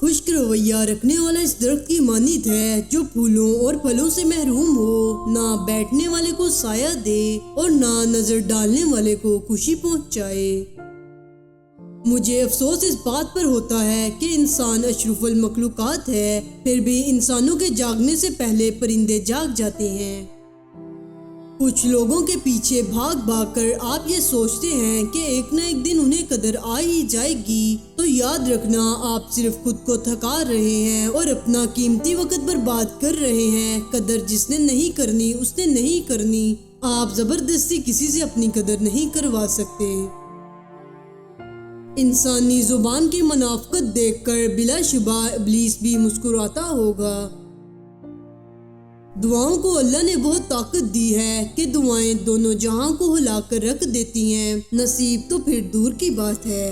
खुश्क रवैया रखने वाला इस दरख्त की मानित है जो फूलों और फलों से महरूम हो, ना बैठने वाले को साया दे और ना नजर डालने वाले को खुशी पहुंचाए। मुझे अफसोस इस बात पर होता है कि इंसान अशरफुल मखलूकात है, फिर भी इंसानों के जागने से पहले परिंदे जाग जाते हैं। कुछ लोगों के पीछे भाग भाग कर आप ये सोचते हैं कि एक न एक दिन उन्हें कदर आ ही जाएगी, तो याद रखना आप सिर्फ खुद को थका रहे हैं और अपना कीमती वक्त बर्बाद कर रहे हैं। कदर जिसने नहीं करनी उसने नहीं करनी। आप जबरदस्ती किसी से अपनी कदर नहीं करवा सकते। इंसानी जुबान की मुनाफकत देखकर बिलाशुबा इब्लीस भी मुस्कुराता होगा। दुआओं को अल्लाह ने बहुत ताकत दी है कि दुआएं दोनों जहां को हिलाकर रख देती हैं। नसीब तो फिर दूर की बात है।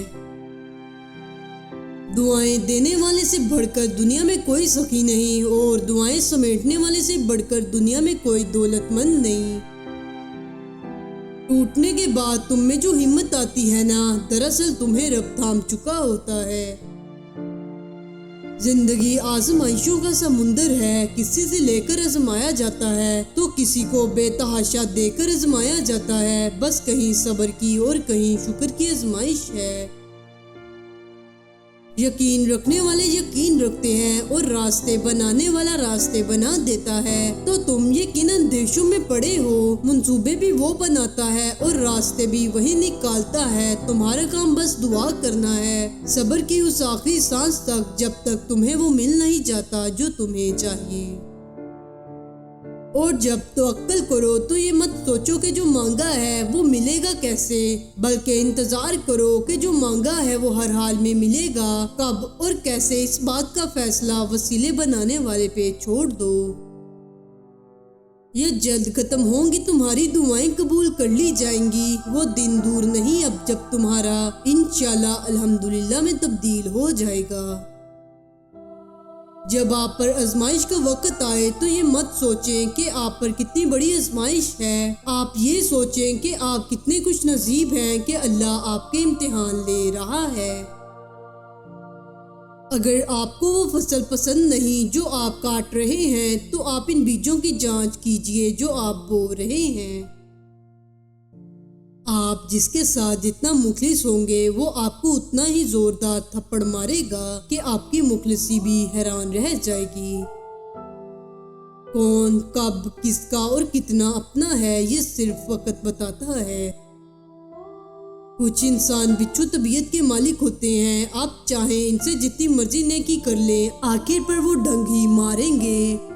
दुआएं देने वाले से बढ़कर दुनिया में कोई सखी नहीं और दुआएं समेटने वाले से बढ़कर दुनिया में कोई दौलतमंद नहीं। टूटने के बाद तुम में जो हिम्मत आती है ना, दरअसल तुम्हें रब थाम चुका होता है। जिंदगी आजमाइशों का समुंदर है। किसी से लेकर आजमाया जाता है तो किसी को बेतहाशा देकर आजमाया जाता है। बस कहीं सब्र की और कहीं शुक्र की आजमाइश है। यकीन रखने वाले यकीन रखते हैं और रास्ते बनाने वाला रास्ते बना देता है। तो तुम यकीनन देशों में पड़े हो। मंसूबे भी वो बनाता है और रास्ते भी वही निकालता है। तुम्हारा काम बस दुआ करना है, सब्र की उस आखिरी सांस तक, जब तक तुम्हें वो मिल नहीं जाता जो तुम्हें चाहिए। और जब तो अक्ल करो तो ये मत सोचो कि जो मांगा है वो मिलेगा कैसे, बल्कि इंतजार करो कि जो मांगा है वो हर हाल में मिलेगा। कब और कैसे, इस बात का फैसला वसीले बनाने वाले पे छोड़ दो। ये जल्द खत्म होंगी, तुम्हारी दुआएं कबूल कर ली जाएंगी। वो दिन दूर नहीं अब जब तुम्हारा इंशाल्लाह अल्हम्दुलिल्लाह में तब्दील हो जाएगा। जब आप पर आजमाइश का वक्त आए तो ये मत सोचें कि आप पर कितनी बड़ी आजमाइश है। आप ये सोचें कि आप कितने खुश नसीब हैं कि अल्लाह आपके इम्तिहान ले रहा है। अगर आपको वो फसल पसंद नहीं जो आप काट रहे हैं तो आप इन बीजों की जांच कीजिए जो आप बो रहे हैं। आप जिसके साथ जितना मुखलिस होंगे वो आपको उतना ही जोरदार थप्पड़ मारेगा कि आपकी मुखलिसी भी हैरान रह जाएगी। कौन, कब, किसका और कितना अपना है ये सिर्फ वक्त बताता है। कुछ इंसान बिच्छू तबीयत के मालिक होते हैं। आप चाहें इनसे जितनी मर्जी नेकी कर लें, आखिर पर वो डंग ही मारेंगे।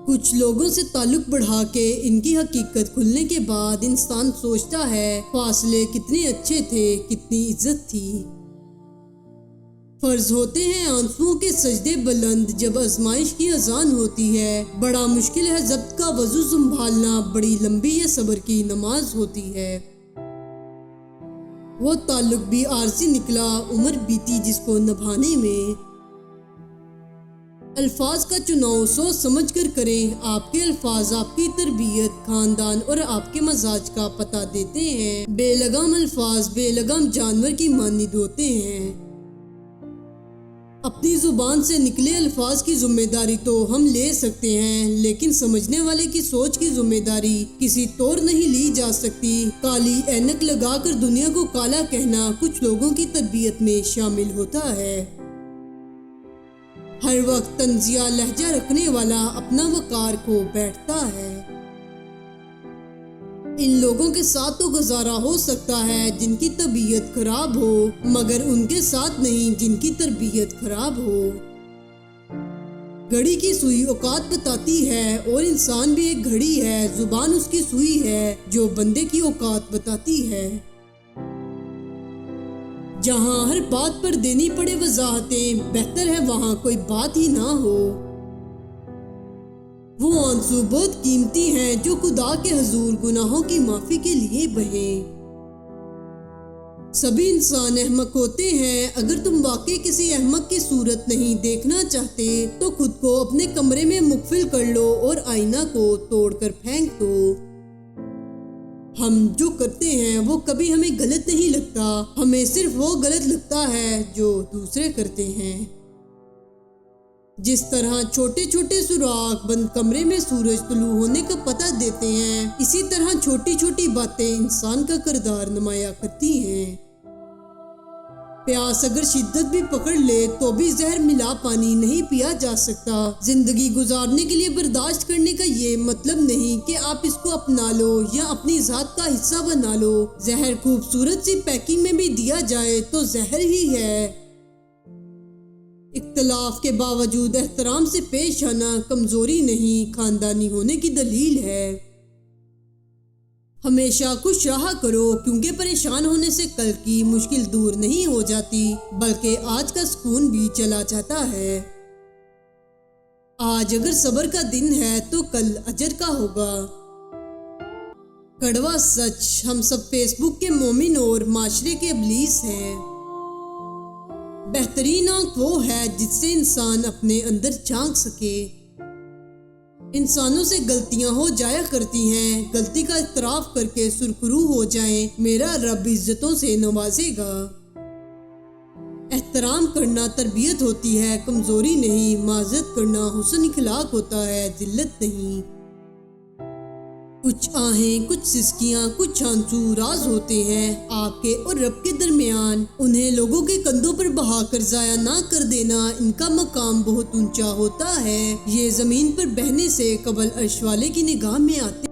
कुछ लोगों से ताल्लुक बढ़ा के इनकी हकीकत खुलने के बाद इंसान सोचता है फासले कितने अच्छे थे, कितनी इज्जत थी। फर्ज होते हैं आंसुओं के सजदे बुलंद जब आजमाइश की अजान होती है। बड़ा मुश्किल है जब्त का वजू संभालना, बड़ी लंबी ये सब्र की नमाज होती है। वो ताल्लुक भी आरजी निकला, उम्र बीती जिसको निभाने में। अल्फाज का चुनाव सोच समझ कर करें। आपके अल्फाज आपकी तरबियत, खानदान और आपके मजाज का पता देते हैं। बेलगाम अल्फाज बेलगाम जानवर की मानिंद होते हैं। अपनी जुबान से निकले अल्फाज की जिम्मेदारी तो हम ले सकते हैं, लेकिन समझने वाले की सोच की जिम्मेदारी किसी तौर नहीं ली जा सकती। काली ऐनक लगाकर दुनिया को काला कहना कुछ लोगों की तरबियत में शामिल होता है। हर वक्त तंजिया लहजा रखने वाला अपना वकार खो बैठता है। इन लोगों के साथ तो गुजारा हो सकता है जिनकी तबीयत खराब हो, मगर उनके साथ नहीं जिनकी तरबियत खराब हो। घड़ी की सुई औकात बताती है और इंसान भी एक घड़ी है। जुबान उसकी सुई है जो बंदे की औकात बताती है। जहाँ हर बात पर देनी पड़े वजाहतें, बेहतर है वहाँ कोई बात ही ना हो। वो आंसू बहुत कीमती हैं जो खुदा के हुजूर गुनाहों की माफी के लिए बहे। सभी इंसान अहमक होते हैं। अगर तुम वाकई किसी अहमक की सूरत नहीं देखना चाहते तो खुद को अपने कमरे में मुकफिल कर लो और आईना को तोड़कर फेंक दो। हम जो करते हैं वो कभी हमें गलत नहीं लगता, हमें सिर्फ वो गलत लगता है जो दूसरे करते हैं। जिस तरह छोटे छोटे सुराख बंद कमरे में सूरज तुलू होने का पता देते हैं, इसी तरह छोटी छोटी बातें इंसान का किरदार नुमाया करती हैं। प्यास अगर शिद्दत भी पकड़ ले तो भी जहर मिला पानी नहीं पिया जा सकता। जिंदगी गुजारने के लिए बर्दाश्त करने का ये मतलब नहीं कि आप इसको अपना लो या अपनी जात का हिस्सा बना लो। जहर खूबसूरत सी पैकिंग में भी दिया जाए तो जहर ही है। इख्तलाफ के बावजूद एहतराम से पेश आना कमजोरी नहीं, खानदानी होने की दलील है। हमेशा खुश रहा करो, क्योंकि परेशान होने से कल की मुश्किल दूर नहीं हो जाती, बल्कि आज का सुकून भी चला जाता है। आज अगर सब्र का दिन है तो कल अजर का होगा। कड़वा सच, हम सब फेसबुक के मोमिन और माशरे के इब्लीस हैं। बेहतरीन आंख वो है जिससे इंसान अपने अंदर झांक सके। इंसानों से गलतियां हो जाया करती हैं, गलती का इतराफ करके सुरखरू हो जाएं, मेरा रब इज्जतों से नवाजेगा। एहतराम करना तरबियत होती है, कमजोरी नहीं। माजरत करना हुस्न इखलाक होता है, जिल्लत नहीं। कुछ आहें, कुछ सिसकियां, कुछ आंसू राज होते हैं आपके और रब के दरमियान। उन्हें लोगों के कंधों पर बहाकर जाया ना कर देना, इनका मकाम बहुत ऊंचा होता है। ये जमीन पर बहने से कबल अर्श वाले की निगाह में आते